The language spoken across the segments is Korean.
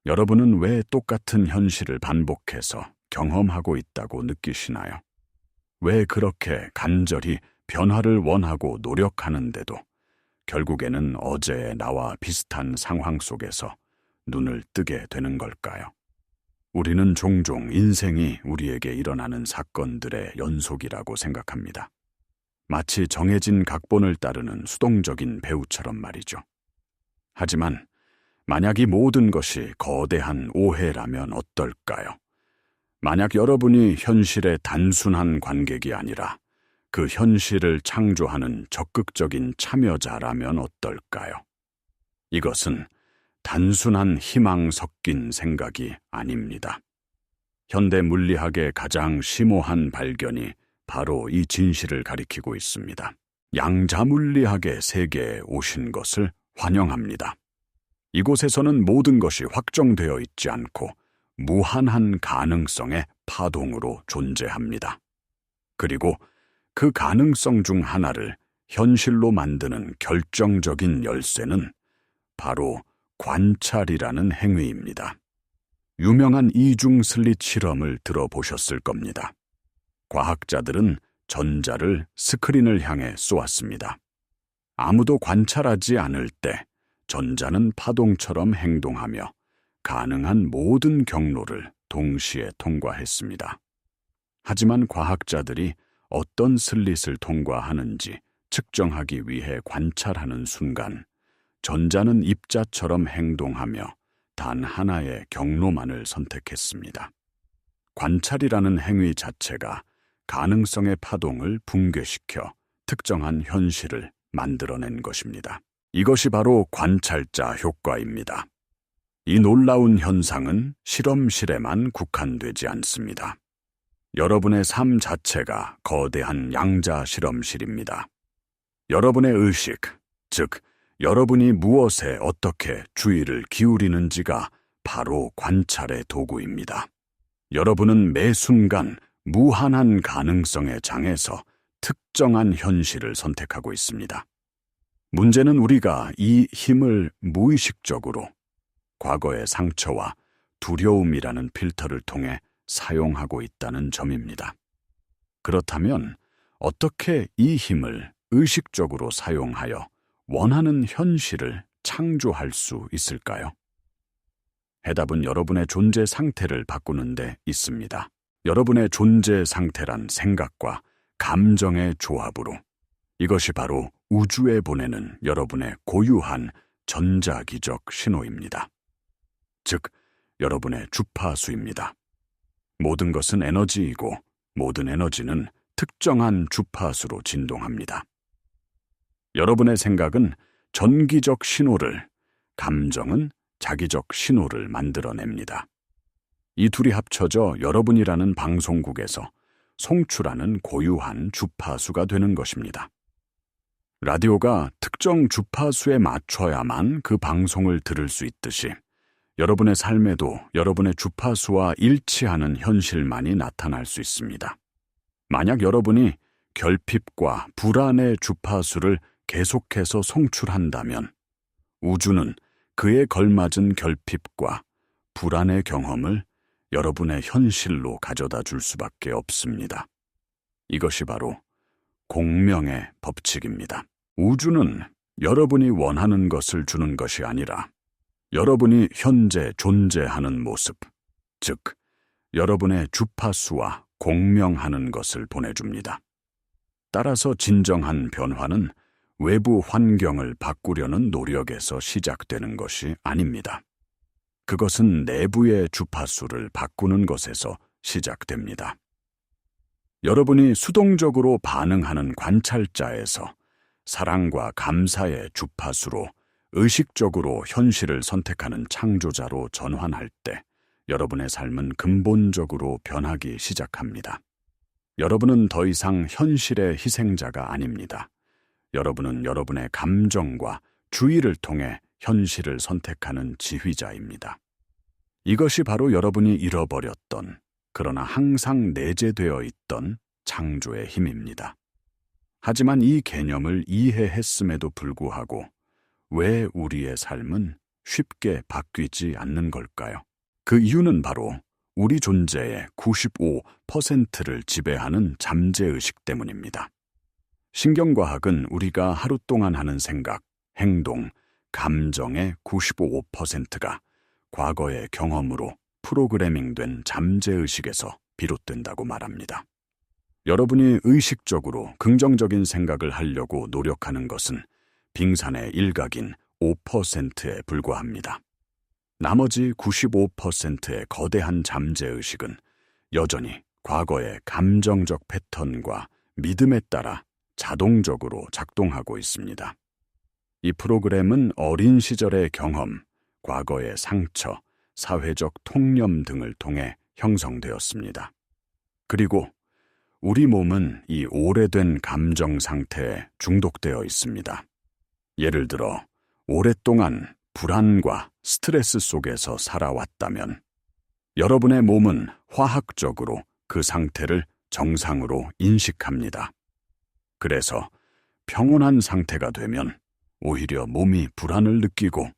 여러분은 왜 똑같은 현실을 반복해서 경험하고 있다고 느끼시나요? 왜 그렇게 간절히 변화를 원하고 노력하는데도 결국에는 어제의 나와 비슷한 상황 속에서 눈을 뜨게 되는 걸까요? 우리는 종종 인생이 우리에게 일어나는 사건들의 연속이라고 생각합니다. 마치 정해진 각본을 따르는 수동적인 배우처럼 말이죠. 하지만 만약 이 모든 것이 거대한 오해라면 어떨까요? 만약 여러분이 현실의 단순한 관객이 아니라 그 현실을 창조하는 적극적인 참여자라면 어떨까요? 이것은 단순한 희망 섞인 생각이 아닙니다. 현대 물리학의 가장 심오한 발견이 바로 이 진실을 가리키고 있습니다. 양자물리학의 세계에 오신 것을 환영합니다. 이곳에서는 모든 것이 확정되어 있지 않고 무한한 가능성의 파동으로 존재합니다. 그리고 그 가능성 중 하나를 현실로 만드는 결정적인 열쇠는 바로 관찰이라는 행위입니다. 유명한 이중 슬릿 실험을 들어보셨을 겁니다. 과학자들은 전자를 스크린을 향해 쏘았습니다. 아무도 관찰하지 않을 때 전자는 파동처럼 행동하며 가능한 모든 경로를 동시에 통과했습니다. 하지만 과학자들이 어떤 슬릿을 통과하는지 측정하기 위해 관찰하는 순간 전자는 입자처럼 행동하며 단 하나의 경로만을 선택했습니다. 관찰이라는 행위 자체가 가능성의 파동을 붕괴시켜 특정한 현실을 만들어낸 것입니다. 이것이 바로 관찰자 효과입니다. 이 놀라운 현상은 실험실에만 국한되지 않습니다. 여러분의 삶 자체가 거대한 양자 실험실입니다. 여러분의 의식, 즉 여러분이 무엇에 어떻게 주의를 기울이는지가 바로 관찰의 도구입니다. 여러분은 매 순간 무한한 가능성의 장에서 특정한 현실을 선택하고 있습니다. 문제는 우리가 이 힘을 무의식적으로 과거의 상처와 두려움이라는 필터를 통해 사용하고 있다는 점입니다. 그렇다면 어떻게 이 힘을 의식적으로 사용하여 원하는 현실을 창조할 수 있을까요? 해답은 여러분의 존재 상태를 바꾸는 데 있습니다. 여러분의 존재 상태란 생각과 감정의 조합으로 이것이 바로 우주에 보내는 여러분의 고유한 전자기적 신호입니다. 즉, 여러분의 주파수입니다. 모든 것은 에너지이고 모든 에너지는 특정한 주파수로 진동합니다. 여러분의 생각은 전기적 신호를, 감정은 자기적 신호를 만들어냅니다. 이 둘이 합쳐져 여러분이라는 방송국에서 송출하는 고유한 주파수가 되는 것입니다. 라디오가 특정 주파수에 맞춰야만 그 방송을 들을 수 있듯이 여러분의 삶에도 여러분의 주파수와 일치하는 현실만이 나타날 수 있습니다. 만약 여러분이 결핍과 불안의 주파수를 계속해서 송출한다면 우주는 그에 걸맞은 결핍과 불안의 경험을 여러분의 현실로 가져다 줄 수밖에 없습니다. 이것이 바로 공명의 법칙입니다. 우주는 여러분이 원하는 것을 주는 것이 아니라 여러분이 현재 존재하는 모습, 즉 여러분의 주파수와 공명하는 것을 보내줍니다. 따라서 진정한 변화는 외부 환경을 바꾸려는 노력에서 시작되는 것이 아닙니다. 그것은 내부의 주파수를 바꾸는 것에서 시작됩니다. 여러분이 수동적으로 반응하는 관찰자에서 사랑과 감사의 주파수로 의식적으로 현실을 선택하는 창조자로 전환할 때 여러분의 삶은 근본적으로 변하기 시작합니다. 여러분은 더 이상 현실의 희생자가 아닙니다. 여러분은 여러분의 감정과 주의를 통해 현실을 선택하는 지휘자입니다. 이것이 바로 여러분이 잃어버렸던, 그러나 항상 내재되어 있던 창조의 힘입니다. 하지만 이 개념을 이해했음에도 불구하고 왜 우리의 삶은 쉽게 바뀌지 않는 걸까요? 그 이유는 바로 우리 존재의 95%를 지배하는 잠재의식 때문입니다. 신경과학은 우리가 하루 동안 하는 생각, 행동, 감정의 95%가 과거의 경험으로 프로그래밍된 잠재의식에서 비롯된다고 말합니다. 여러분이 의식적으로 긍정적인 생각을 하려고 노력하는 것은 빙산의 일각인 5%에 불과합니다. 나머지 95%의 거대한 잠재의식은 여전히 과거의 감정적 패턴과 믿음에 따라 자동적으로 작동하고 있습니다. 이 프로그램은 어린 시절의 경험, 과거의 상처, 사회적 통념 등을 통해 형성되었습니다. 그리고 우리 몸은 이 오래된 감정 상태에 중독되어 있습니다. 예를 들어, 오랫동안 불안과 스트레스 속에서 살아왔다면 여러분의 몸은 화학적으로 그 상태를 정상으로 인식합니다. 그래서 평온한 상태가 되면 오히려 몸이 불안을 느끼고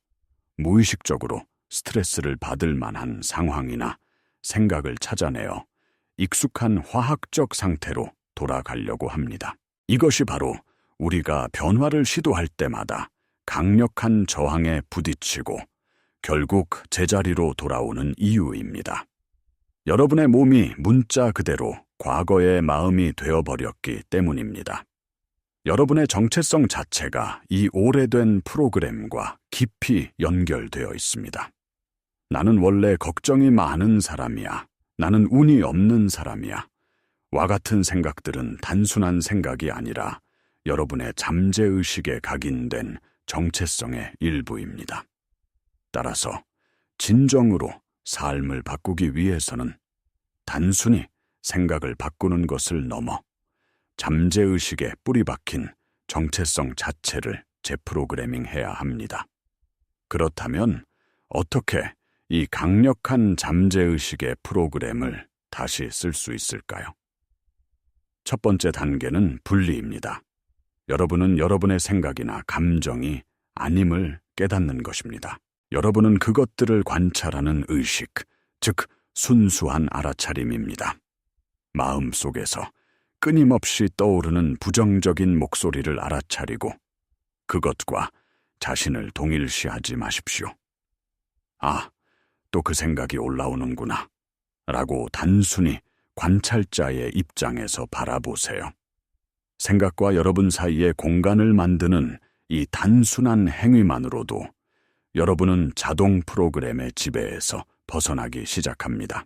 무의식적으로 스트레스를 받을 만한 상황이나 생각을 찾아내어 익숙한 화학적 상태로 돌아가려고 합니다. 이것이 바로 우리가 변화를 시도할 때마다 강력한 저항에 부딪히고 결국 제자리로 돌아오는 이유입니다. 여러분의 몸이 문자 그대로 과거의 마음이 되어버렸기 때문입니다. 여러분의 정체성 자체가 이 오래된 프로그램과 깊이 연결되어 있습니다. 나는 원래 걱정이 많은 사람이야. 나는 운이 없는 사람이야. 와 같은 생각들은 단순한 생각이 아니라 여러분의 잠재의식에 각인된 정체성의 일부입니다. 따라서 진정으로 삶을 바꾸기 위해서는 단순히 생각을 바꾸는 것을 넘어 잠재의식에 뿌리 박힌 정체성 자체를 재프로그래밍해야 합니다. 그렇다면 어떻게 이 강력한 잠재의식의 프로그램을 다시 쓸 수 있을까요? 첫 번째 단계는 분리입니다. 여러분은 여러분의 생각이나 감정이 아님을 깨닫는 것입니다. 여러분은 그것들을 관찰하는 의식, 즉 순수한 알아차림입니다. 마음속에서 끊임없이 떠오르는 부정적인 목소리를 알아차리고 그것과 자신을 동일시하지 마십시오. 아, 또 그 생각이 올라오는구나 라고 단순히 관찰자의 입장에서 바라보세요. 생각과 여러분 사이의 공간을 만드는 이 단순한 행위만으로도 여러분은 자동 프로그램의 지배에서 벗어나기 시작합니다.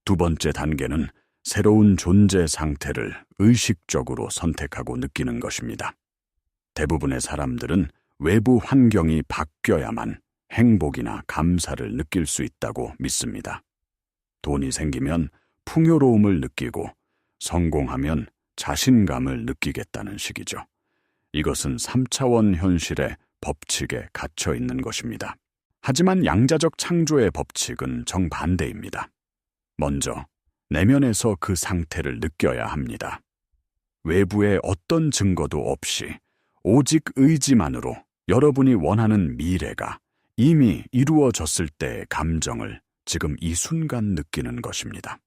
두 번째 단계는 새로운 존재 상태를 의식적으로 선택하고 느끼는 것입니다. 대부분의 사람들은 외부 환경이 바뀌어야만 행복이나 감사를 느낄 수 있다고 믿습니다. 돈이 생기면 풍요로움을 느끼고 성공하면 자신감을 느끼겠다는 식이죠. 이것은 3차원 현실의 법칙에 갇혀 있는 것입니다. 하지만 양자적 창조의 법칙은 정반대입니다. 먼저 내면에서 그 상태를 느껴야 합니다. 외부의 어떤 증거도 없이 오직 의지만으로 여러분이 원하는 미래가 이미 이루어졌을 때의 감정을 지금 이 순간 느끼는 것입니다.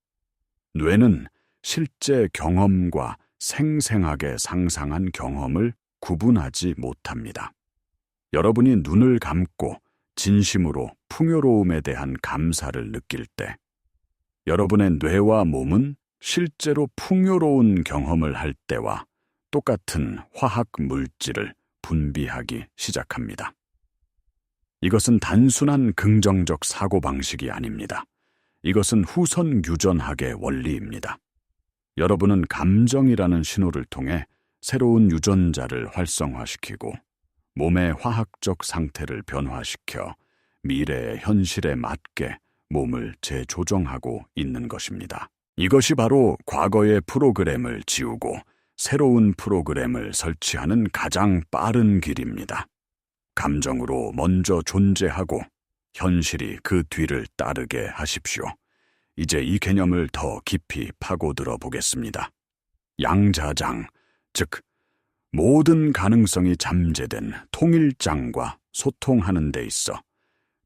뇌는 실제 경험과 생생하게 상상한 경험을 구분하지 못합니다. 여러분이 눈을 감고 진심으로 풍요로움에 대한 감사를 느낄 때 여러분의 뇌와 몸은 실제로 풍요로운 경험을 할 때와 똑같은 화학 물질을 분비하기 시작합니다. 이것은 단순한 긍정적 사고방식이 아닙니다. 이것은 후선 유전학의 원리입니다. 여러분은 감정이라는 신호를 통해 새로운 유전자를 활성화시키고 몸의 화학적 상태를 변화시켜 미래의 현실에 맞게 몸을 재조정하고 있는 것입니다. 이것이 바로 과거의 프로그램을 지우고 새로운 프로그램을 설치하는 가장 빠른 길입니다. 감정으로 먼저 존재하고 현실이 그 뒤를 따르게 하십시오. 이제 이 개념을 더 깊이 파고들어 보겠습니다. 양자장, 즉 모든 가능성이 잠재된 통일장과 소통하는 데 있어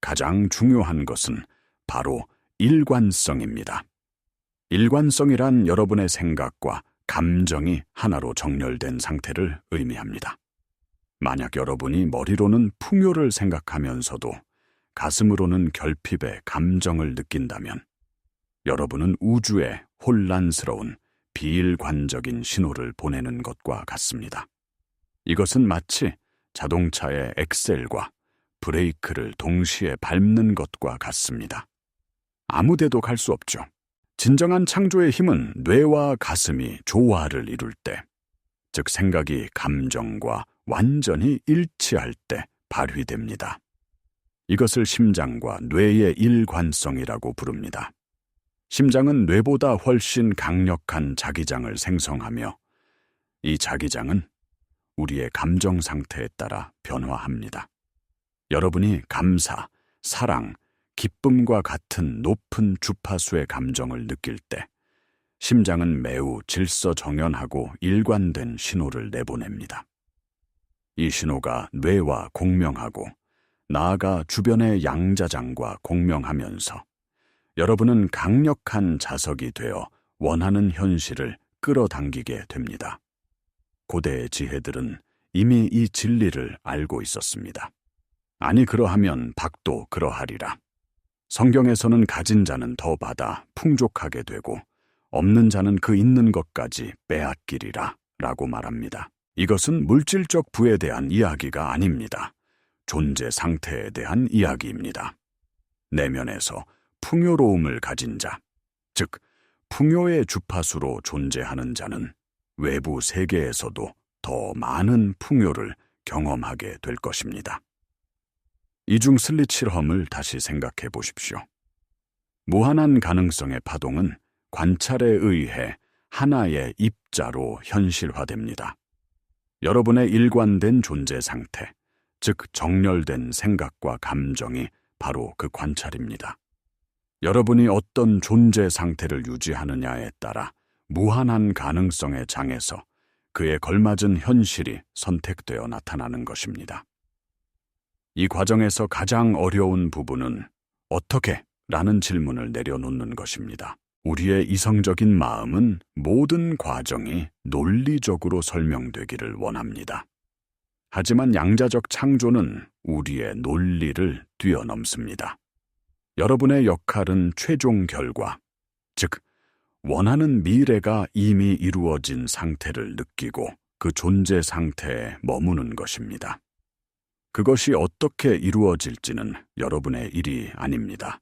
가장 중요한 것은 바로 일관성입니다. 일관성이란 여러분의 생각과 감정이 하나로 정렬된 상태를 의미합니다. 만약 여러분이 머리로는 풍요를 생각하면서도 가슴으로는 결핍의 감정을 느낀다면 여러분은 우주에 혼란스러운 비일관적인 신호를 보내는 것과 같습니다. 이것은 마치 자동차의 엑셀과 브레이크를 동시에 밟는 것과 같습니다. 아무 데도 갈 수 없죠. 진정한 창조의 힘은 뇌와 가슴이 조화를 이룰 때, 즉 생각이 감정과 완전히 일치할 때 발휘됩니다. 이것을 심장과 뇌의 일관성이라고 부릅니다. 심장은 뇌보다 훨씬 강력한 자기장을 생성하며 이 자기장은 우리의 감정 상태에 따라 변화합니다. 여러분이 감사, 사랑, 기쁨과 같은 높은 주파수의 감정을 느낄 때 심장은 매우 질서정연하고 일관된 신호를 내보냅니다. 이 신호가 뇌와 공명하고 나아가 주변의 양자장과 공명하면서 여러분은 강력한 자석이 되어 원하는 현실을 끌어당기게 됩니다. 고대의 지혜들은 이미 이 진리를 알고 있었습니다. 아니 그러하면 박도 그러하리라. 성경에서는 가진 자는 더 받아 풍족하게 되고 없는 자는 그 있는 것까지 빼앗기리라 라고 말합니다. 이것은 물질적 부에 대한 이야기가 아닙니다. 존재 상태에 대한 이야기입니다. 내면에서 풍요로움을 가진 자, 즉 풍요의 주파수로 존재하는 자는 외부 세계에서도 더 많은 풍요를 경험하게 될 것입니다. 이중 슬릿 실험을 다시 생각해 보십시오. 무한한 가능성의 파동은 관찰에 의해 하나의 입자로 현실화됩니다. 여러분의 일관된 존재 상태, 즉 정렬된 생각과 감정이 바로 그 관찰입니다. 여러분이 어떤 존재 상태를 유지하느냐에 따라 무한한 가능성의 장에서 그에 걸맞은 현실이 선택되어 나타나는 것입니다. 이 과정에서 가장 어려운 부분은 어떻게? 라는 질문을 내려놓는 것입니다. 우리의 이성적인 마음은 모든 과정이 논리적으로 설명되기를 원합니다. 하지만 양자적 창조는 우리의 논리를 뛰어넘습니다. 여러분의 역할은 최종 결과, 즉 원하는 미래가 이미 이루어진 상태를 느끼고 그 존재 상태에 머무는 것입니다. 그것이 어떻게 이루어질지는 여러분의 일이 아닙니다.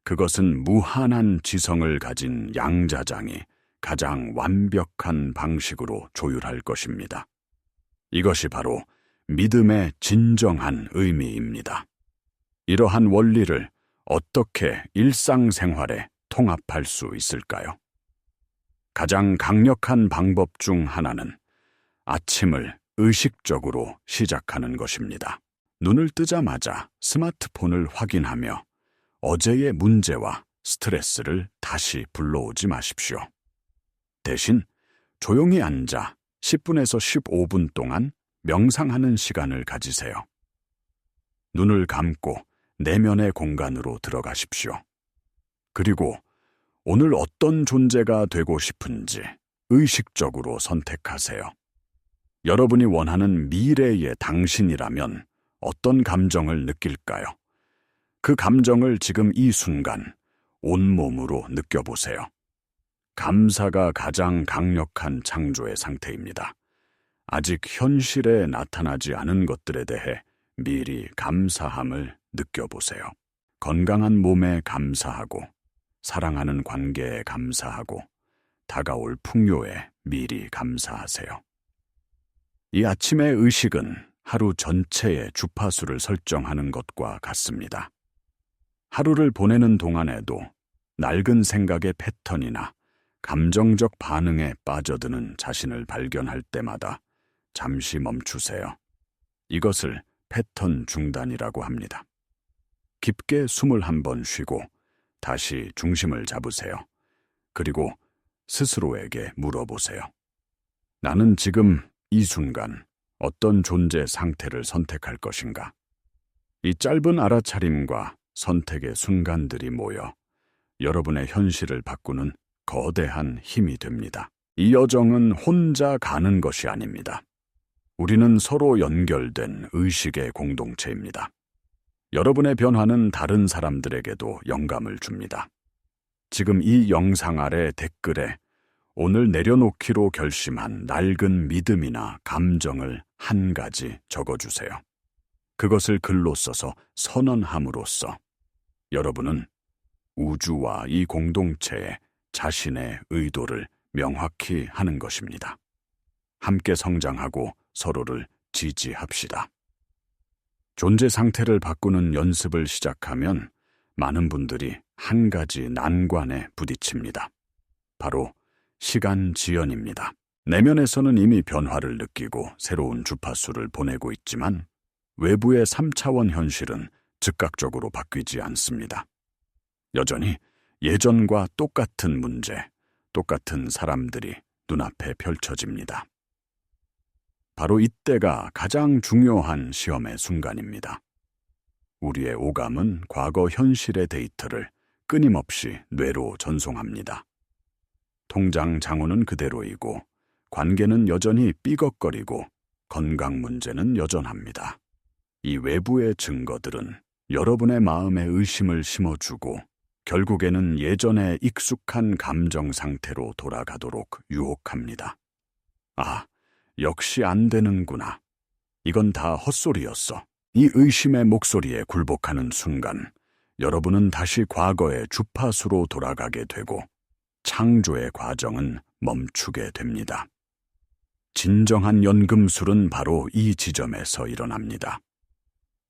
그것은 무한한 지성을 가진 양자장이 가장 완벽한 방식으로 조율할 것입니다. 이것이 바로 믿음의 진정한 의미입니다. 이러한 원리를 어떻게 일상생활에 통합할 수 있을까요? 가장 강력한 방법 중 하나는 아침을 의식적으로 시작하는 것입니다. 눈을 뜨자마자 스마트폰을 확인하며 어제의 문제와 스트레스를 다시 불러오지 마십시오. 대신 조용히 앉아 10분에서 15분 동안 명상하는 시간을 가지세요. 눈을 감고 내면의 공간으로 들어가십시오. 그리고 오늘 어떤 존재가 되고 싶은지 의식적으로 선택하세요. 여러분이 원하는 미래의 당신이라면 어떤 감정을 느낄까요? 그 감정을 지금 이 순간 온몸으로 느껴보세요. 감사가 가장 강력한 창조의 상태입니다. 아직 현실에 나타나지 않은 것들에 대해 미리 감사함을 느껴보세요. 건강한 몸에 감사하고, 사랑하는 관계에 감사하고, 다가올 풍요에 미리 감사하세요. 이 아침의 의식은 하루 전체의 주파수를 설정하는 것과 같습니다. 하루를 보내는 동안에도 낡은 생각의 패턴이나 감정적 반응에 빠져드는 자신을 발견할 때마다 잠시 멈추세요. 이것을 패턴 중단이라고 합니다. 깊게 숨을 한번 쉬고 다시 중심을 잡으세요. 그리고 스스로에게 물어보세요. 나는 지금 이 순간 어떤 존재 상태를 선택할 것인가? 이 짧은 알아차림과 선택의 순간들이 모여 여러분의 현실을 바꾸는 거대한 힘이 됩니다. 이 여정은 혼자 가는 것이 아닙니다. 우리는 서로 연결된 의식의 공동체입니다. 여러분의 변화는 다른 사람들에게도 영감을 줍니다. 지금 이 영상 아래 댓글에 오늘 내려놓기로 결심한 낡은 믿음이나 감정을 한 가지 적어주세요. 그것을 글로 써서 선언함으로써 여러분은 우주와 이 공동체에 자신의 의도를 명확히 하는 것입니다. 함께 성장하고 서로를 지지합시다. 존재 상태를 바꾸는 연습을 시작하면 많은 분들이 한 가지 난관에 부딪힙니다. 바로 시간 지연입니다. 내면에서는 이미 변화를 느끼고 새로운 주파수를 보내고 있지만 외부의 3차원 현실은 즉각적으로 바뀌지 않습니다. 여전히 예전과 똑같은 문제, 똑같은 사람들이 눈앞에 펼쳐집니다. 바로 이때가 가장 중요한 시험의 순간입니다. 우리의 오감은 과거 현실의 데이터를 끊임없이 뇌로 전송합니다. 통장 잔고는 그대로이고 관계는 여전히 삐걱거리고 건강 문제는 여전합니다. 이 외부의 증거들은 여러분의 마음에 의심을 심어주고 결국에는 예전의 익숙한 감정 상태로 돌아가도록 유혹합니다. 아, 역시 안 되는구나. 이건 다 헛소리였어. 이 의심의 목소리에 굴복하는 순간 여러분은 다시 과거의 주파수로 돌아가게 되고 창조의 과정은 멈추게 됩니다. 진정한 연금술은 바로 이 지점에서 일어납니다.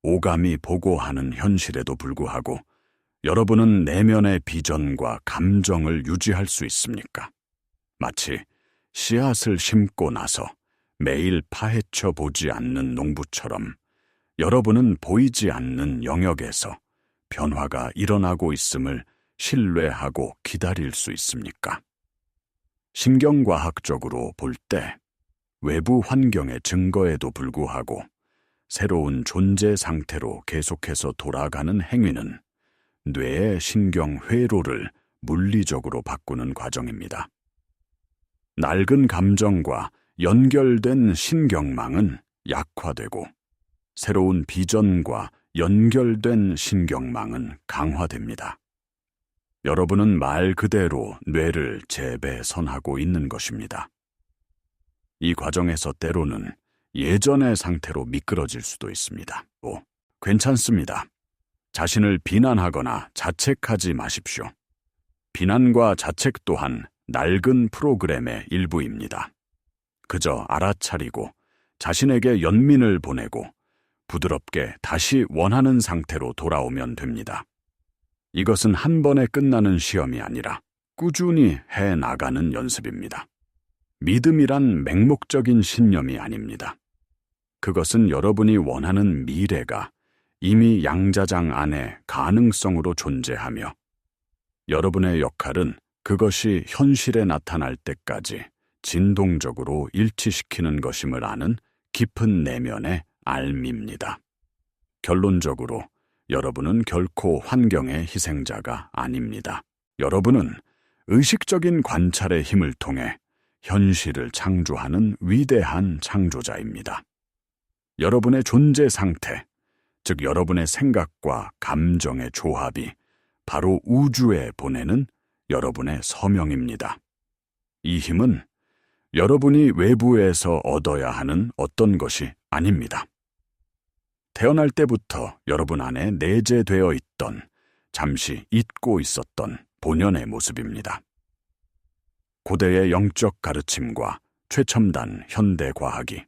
오감이 보고하는 현실에도 불구하고 여러분은 내면의 비전과 감정을 유지할 수 있습니까? 마치 씨앗을 심고 나서 매일 파헤쳐 보지 않는 농부처럼 여러분은 보이지 않는 영역에서 변화가 일어나고 있음을 신뢰하고 기다릴 수 있습니까? 신경과학적으로 볼 때 외부 환경의 증거에도 불구하고 새로운 존재 상태로 계속해서 돌아가는 행위는 뇌의 신경 회로를 물리적으로 바꾸는 과정입니다. 낡은 감정과 연결된 신경망은 약화되고 새로운 비전과 연결된 신경망은 강화됩니다. 여러분은 말 그대로 뇌를 재배선하고 있는 것입니다. 이 과정에서 때로는 예전의 상태로 미끄러질 수도 있습니다. 괜찮습니다. 자신을 비난하거나 자책하지 마십시오. 비난과 자책 또한 낡은 프로그램의 일부입니다. 그저 알아차리고 자신에게 연민을 보내고 부드럽게 다시 원하는 상태로 돌아오면 됩니다. 이것은 한 번에 끝나는 시험이 아니라 꾸준히 해나가는 연습입니다. 믿음이란 맹목적인 신념이 아닙니다. 그것은 여러분이 원하는 미래가 이미 양자장 안에 가능성으로 존재하며 여러분의 역할은 그것이 현실에 나타날 때까지 진동적으로 일치시키는 것임을 아는 깊은 내면의 알미입니다. 결론적으로 여러분은 결코 환경의 희생자가 아닙니다. 여러분은 의식적인 관찰의 힘을 통해 현실을 창조하는 위대한 창조자입니다. 여러분의 존재 상태, 즉 여러분의 생각과 감정의 조합이 바로 우주에 보내는 여러분의 서명입니다. 이 힘은 여러분이 외부에서 얻어야 하는 어떤 것이 아닙니다. 태어날 때부터 여러분 안에 내재되어 있던, 잠시 잊고 있었던 본연의 모습입니다. 고대의 영적 가르침과 최첨단 현대 과학이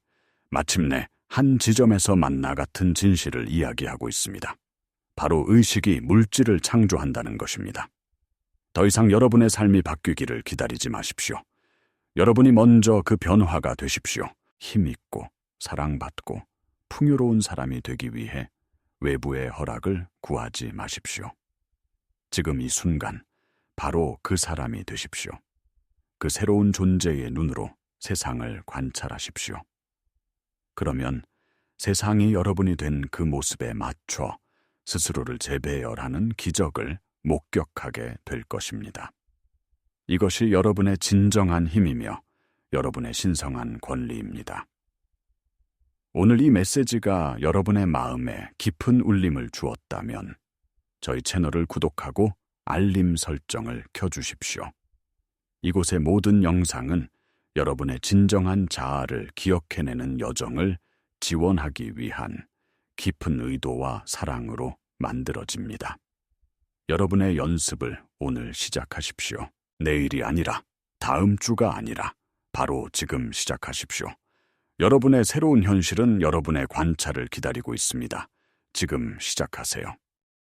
마침내 한 지점에서 만나 같은 진실을 이야기하고 있습니다. 바로 의식이 물질을 창조한다는 것입니다. 더 이상 여러분의 삶이 바뀌기를 기다리지 마십시오. 여러분이 먼저 그 변화가 되십시오. 힘있고 사랑받고 풍요로운 사람이 되기 위해 외부의 허락을 구하지 마십시오. 지금 이 순간 바로 그 사람이 되십시오. 그 새로운 존재의 눈으로 세상을 관찰하십시오. 그러면 세상이 여러분이 된 그 모습에 맞춰 스스로를 재배열하는 기적을 목격하게 될 것입니다. 이것이 여러분의 진정한 힘이며 여러분의 신성한 권리입니다. 오늘 이 메시지가 여러분의 마음에 깊은 울림을 주었다면 저희 채널을 구독하고 알림 설정을 켜주십시오. 이곳의 모든 영상은 여러분의 진정한 자아를 기억해내는 여정을 지원하기 위한 깊은 의도와 사랑으로 만들어집니다. 여러분의 연습을 오늘 시작하십시오. 내일이 아니라, 다음 주가 아니라 바로 지금 시작하십시오. 여러분의 새로운 현실은 여러분의 관찰을 기다리고 있습니다. 지금 시작하세요.